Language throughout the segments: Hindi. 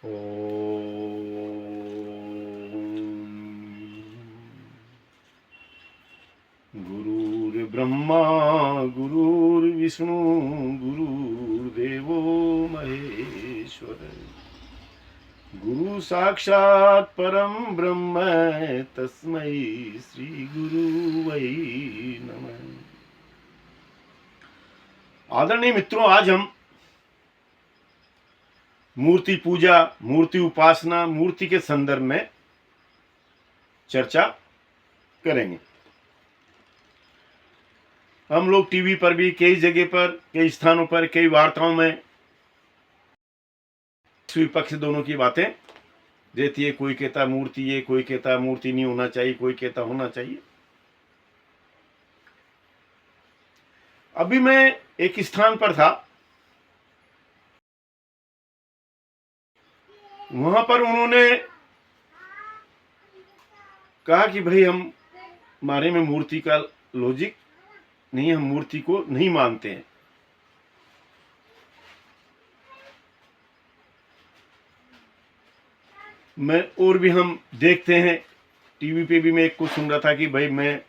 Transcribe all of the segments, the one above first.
गुरुर्ब्रह्मा गुरुर्विष्णु गुरुर्देवो महेश्वर गुरु साक्षात् परम ब्रह्म तस्मै श्री गुरु वै नमः। आदरणीय मित्रों, आज हम मूर्ति पूजा, मूर्ति उपासना, मूर्ति के संदर्भ में चर्चा करेंगे। हम लोग टीवी पर भी कई जगह पर, कई स्थानों पर, कई वार्ताओं में विपक्ष दोनों की बातें देती है। कोई कहता मूर्ति ये, कोई कहता मूर्ति नहीं होना चाहिए, कोई कहता होना चाहिए। अभी मैं एक स्थान पर था, वहां पर उन्होंने कहा कि भाई हम हमारे में मूर्ति का लॉजिक नहीं, हम मूर्ति को नहीं मानते हैं। मैं और भी हम देखते हैं, टीवी पे भी मैं एक को सुन रहा था कि भाई मैं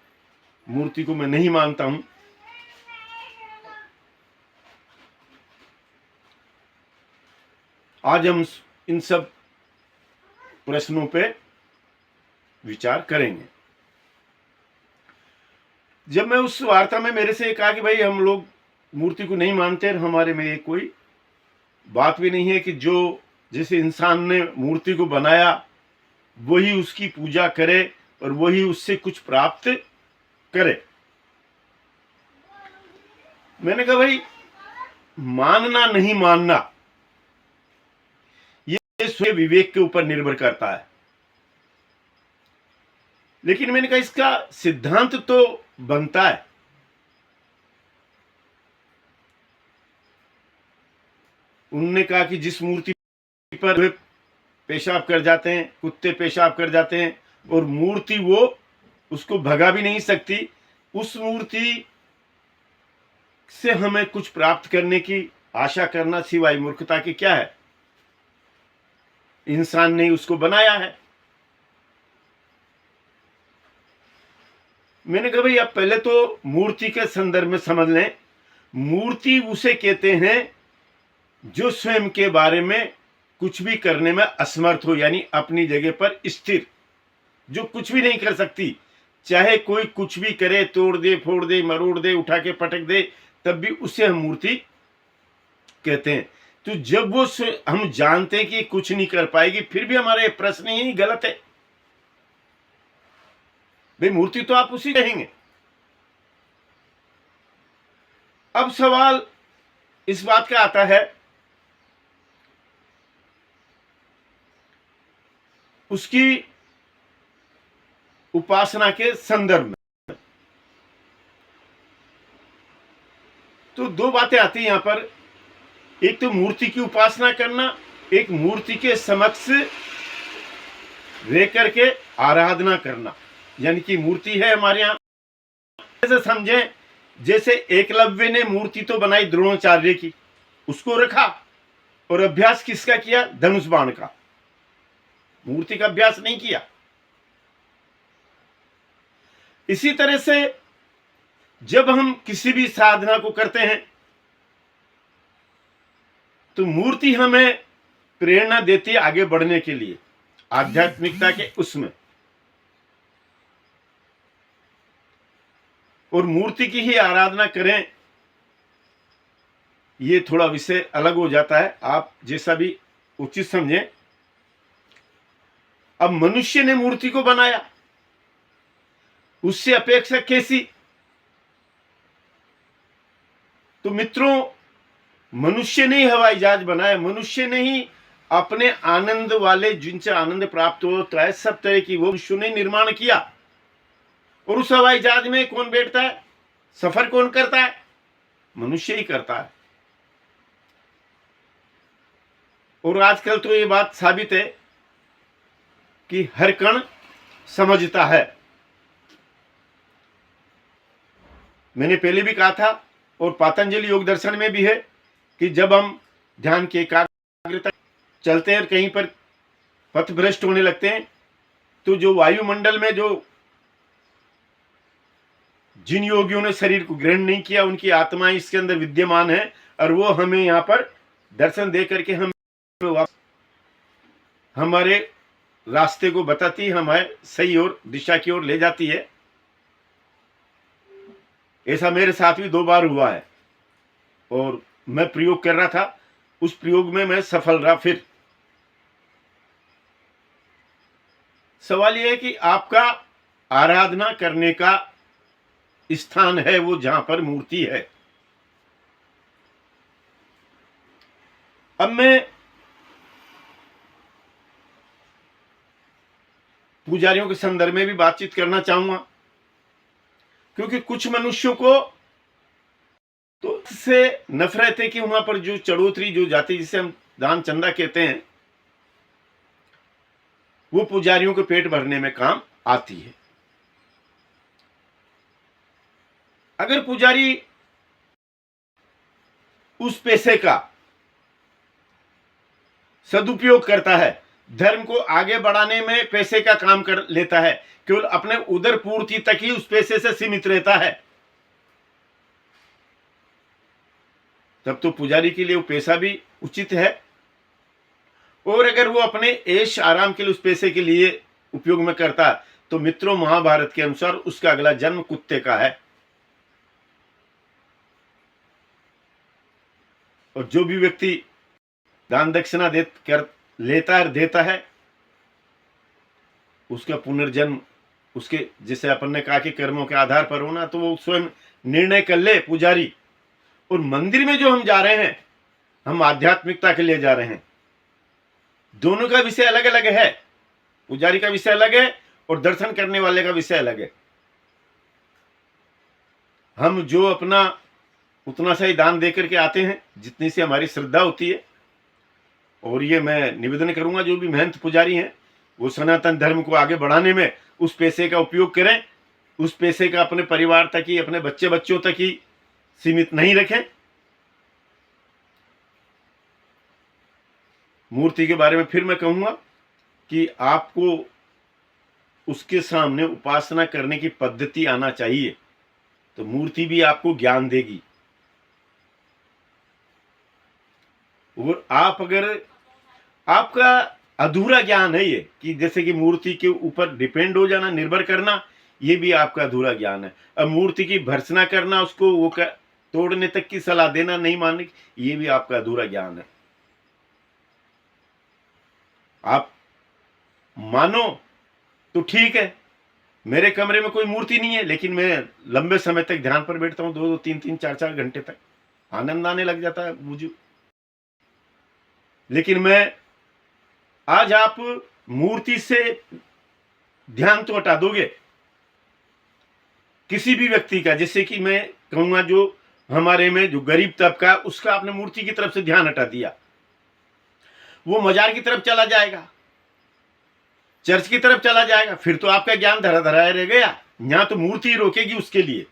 मूर्ति को मैं नहीं मानता हूं। आज हम इन सब प्रश्नों पे विचार करेंगे। जब मैं उस वार्ता में मेरे से कहा कि भाई हम लोग मूर्ति को नहीं मानते और हमारे में कोई बात भी नहीं है कि जो जैसे इंसान ने मूर्ति को बनाया वही उसकी पूजा करे और वही उससे कुछ प्राप्त करे। मैंने कहा भाई मानना नहीं मानना ये स्वयं विवेक के ऊपर निर्भर करता है, लेकिन मैंने कहा इसका सिद्धांत तो बनता है। उन्होंने कहा कि जिस मूर्ति पर वे पेशाब कर जाते हैं, कुत्ते पेशाब कर जाते हैं, और मूर्ति वो उसको भगा भी नहीं सकती, उस मूर्ति से हमें कुछ प्राप्त करने की आशा करना सिवाय मूर्खता के क्या है। इंसान ने उसको बनाया है। मैंने कहा भाई आप पहले तो मूर्ति के संदर्भ में समझ लें। मूर्ति उसे कहते हैं जो स्वयं के बारे में कुछ भी करने में असमर्थ हो, यानी अपनी जगह पर स्थिर, जो कुछ भी नहीं कर सकती। चाहे कोई कुछ भी करे, तोड़ दे, फोड़ दे, मरोड़ दे, उठा के पटक दे, तब भी उसे हम मूर्ति कहते हैं। तो जब वो हम जानते हैं कि कुछ नहीं कर पाएगी, फिर भी हमारे प्रश्न यही गलत है। भाई मूर्ति तो आप उसी कहेंगे। अब सवाल इस बात का आता है उसकी उपासना के संदर्भ में। तो दो बातें आती हैं यहां पर। एक तो मूर्ति की उपासना करना, एक मूर्ति के समक्ष रह करके आराधना करना। यानी कि मूर्ति है हमारे यहां, ऐसे समझें जैसे एकलव्य ने मूर्ति तो बनाई द्रोणाचार्य की, उसको रखा, और अभ्यास किसका किया? धनुष बाण का। मूर्ति का अभ्यास नहीं किया। इसी तरह से जब हम किसी भी साधना को करते हैं तो मूर्ति हमें प्रेरणा देती है आगे बढ़ने के लिए, आध्यात्मिकता के उसमें। और मूर्ति की ही आराधना करें, ये थोड़ा विषय अलग हो जाता है, आप जैसा भी उचित समझें। अब मनुष्य ने मूर्ति को बनाया, उससे अपेक्षा कैसी? तो मित्रों, मनुष्य ने ही हवाई जहाज बनाया, मनुष्य ने ही अपने आनंद वाले, जिनसे आनंद प्राप्त होता है सब तरह की, वो मनुष्य ने निर्माण किया। और उस हवाई जहाज में कौन बैठता है? सफर कौन करता है? मनुष्य ही करता है। और आजकल तो ये बात साबित है कि हर कण समझता है। मैंने पहले भी कहा था, और पातंजलि योग दर्शन में भी है कि जब हम ध्यान की एकाग्रता चलते हैं, कहीं पर पथ भ्रष्ट होने लगते हैं, तो जो वायुमंडल में जो जिन योगियों ने शरीर को ग्रहण नहीं किया, उनकी आत्माएं इसके अंदर विद्यमान है, और वो हमें यहाँ पर दर्शन दे करके हम हमारे रास्ते को बताती है, हमारे सही और दिशा की ओर ले जाती है। ऐसा मेरे साथ भी 2 बार हुआ है, और मैं प्रयोग कर रहा था, उस प्रयोग में मैं सफल रहा। फिर सवाल यह है कि आपका आराधना करने का स्थान है वो जहां पर मूर्ति है। अब मैं पुजारियों के संदर्भ में भी बातचीत करना चाहूंगा, क्योंकि कुछ मनुष्यों को तो इससे नफरत है कि वहां पर जो चढ़ोतरी जो जाति जिसे हम दान चंदा कहते हैं, वो पुजारियों के पेट भरने में काम आती है। अगर पुजारी उस पैसे का सदुपयोग करता है, धर्म को आगे बढ़ाने में पैसे का काम कर लेता है, केवल अपने उदर पूर्ति तक ही उस पैसे से सीमित रहता है, तब तो पुजारी के लिए वो पैसा भी उचित है। और अगर वो अपने ऐश आराम के लिए उस पैसे के लिए उपयोग में करता है, तो मित्रों, महाभारत के अनुसार उसका अगला जन्म कुत्ते का है। और जो भी व्यक्ति दान दक्षिणा लेता है, देता है, उसका पुनर्जन्म उसके, जैसे अपन ने कहा कि कर्मों के आधार पर होना, तो वो स्वयं निर्णय कर ले पुजारी। और मंदिर में जो हम जा रहे हैं, हम आध्यात्मिकता के लिए जा रहे हैं, दोनों का विषय अलग अलग है। पुजारी का विषय अलग है और दर्शन करने वाले का विषय अलग है। हम जो अपना उतना सा ही दान दे करके आते हैं जितनी सी हमारी श्रद्धा होती है। और ये मैं निवेदन करूंगा, जो भी महंत पुजारी हैं, वो सनातन धर्म को आगे बढ़ाने में उस पैसे का उपयोग करें, उस पैसे का अपने परिवार तक ही, अपने बच्चे बच्चों तक ही सीमित नहीं रखें। मूर्ति के बारे में फिर मैं कहूंगा कि आपको उसके सामने उपासना करने की पद्धति आना चाहिए, तो मूर्ति भी आपको ज्ञान देगी। और आप अगर आपका अधूरा ज्ञान है ये, कि जैसे कि मूर्ति के ऊपर डिपेंड हो जाना, निर्भर करना, ये भी आपका अधूरा ज्ञान है। अब मूर्ति की भर्त्सना करना, उसको वो तोड़ने तक की सलाह देना, नहीं मानने की, ये भी आपका अधूरा ज्ञान है। आप मानो तो ठीक है, मेरे कमरे में कोई मूर्ति नहीं है, लेकिन मैं लंबे समय तक ध्यान पर बैठता हूं, 2-2, 3-3, 4-4 घंटे तक, आनंद आने लग जाता है मुझे। लेकिन मैं आज आप मूर्ति से ध्यान तो हटा दोगे किसी भी व्यक्ति का, जैसे कि मैं कहूंगा जो हमारे में जो गरीब तबका, उसका आपने मूर्ति की तरफ से ध्यान हटा दिया, वो मजार की तरफ चला जाएगा, चर्च की तरफ चला जाएगा, फिर तो आपका ज्ञान धरा धरा रह गया। यहां तो मूर्ति रोकेगी उसके लिए,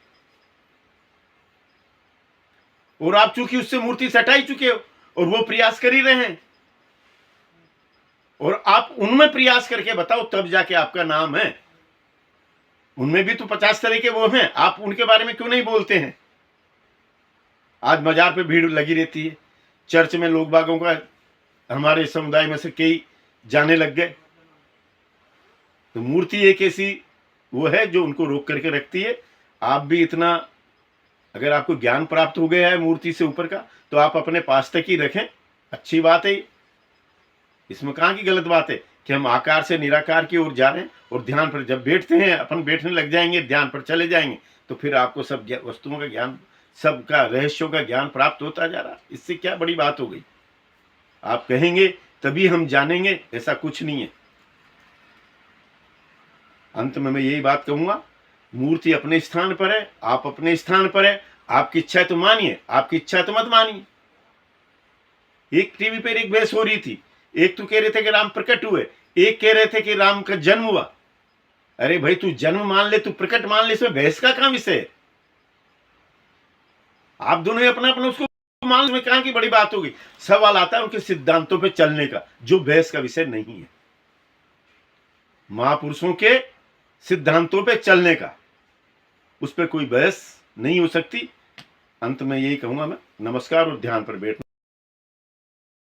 और आप चूंकि उससे मूर्ति से हटा ही चुके हो और वो प्रयास कर ही रहे हैं, और आप उनमें प्रयास करके बताओ, तब जाके आपका नाम है। उनमें भी तो 50 तरह के वो हैं, आप उनके बारे में क्यों नहीं बोलते हैं? आज बाजार पे भीड़ लगी रहती है, चर्च में लोग बागों का, हमारे समुदाय में से कई जाने लग गए। तो मूर्ति एक ऐसी वो है जो उनको रोक करके रखती है। आप भी इतना, अगर आपको ज्ञान प्राप्त हो गया है मूर्ति से ऊपर का, तो आप अपने पास तक ही रखें, अच्छी बात है। इसमें कहाँ की गलत बात है कि हम आकार से निराकार की ओर जा रहे हैं, और ध्यान पर जब बैठते हैं, अपन बैठने लग जाएंगे, ध्यान पर चले जाएंगे, तो फिर आपको सब वस्तुओं का ज्ञान, सबका रहस्यों का ज्ञान प्राप्त होता जा रहा। इससे क्या बड़ी बात हो गई? आप कहेंगे तभी हम जानेंगे, ऐसा कुछ नहीं है। अंत में मैं यही बात कहूंगा, मूर्ति अपने स्थान पर है, आप अपने स्थान पर है। आपकी इच्छा है तो मानिए, आपकी इच्छा है तो मत मानिए। एक टीवी पर एक बहस हो रही थी, एक तो कह रहे थे कि राम प्रकट हुए, एक कह रहे थे कि राम का जन्म हुआ। अरे भाई, तू जन्म मान ले, तू प्रकट मान ले, इसमें बहस का कहां विषय है? आप दोनों अपना अपना उसको मान लो, में कहा कि बड़ी बात होगी। सवाल आता है उनके सिद्धांतों पे चलने का, जो बहस का विषय नहीं है। महापुरुषों के सिद्धांतों पे चलने का, उस पर कोई बहस नहीं हो सकती। अंत में यही कहूंगा मैं, नमस्कार और ध्यान पर बैठना।